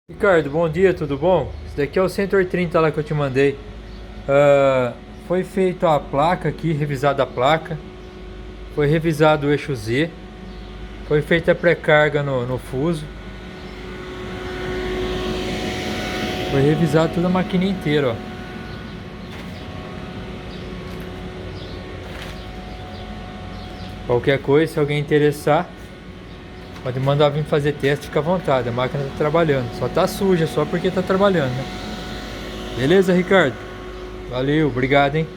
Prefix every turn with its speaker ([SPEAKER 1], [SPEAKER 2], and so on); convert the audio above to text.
[SPEAKER 1] Ricardo, bom dia, tudo bom? Esse daqui é o 130 lá que eu te mandei. Foi feita a placa aqui, revisada a placa. Foi revisado o eixo Z. Foi feita a pré-carga no fuso. Foi revisado toda a máquina inteira, ó. Qualquer coisa, se alguém interessar, pode mandar vir fazer teste, fica à vontade. A máquina tá trabalhando. Só tá suja, só porque tá trabalhando, né? Beleza, Ricardo? Valeu, obrigado, hein?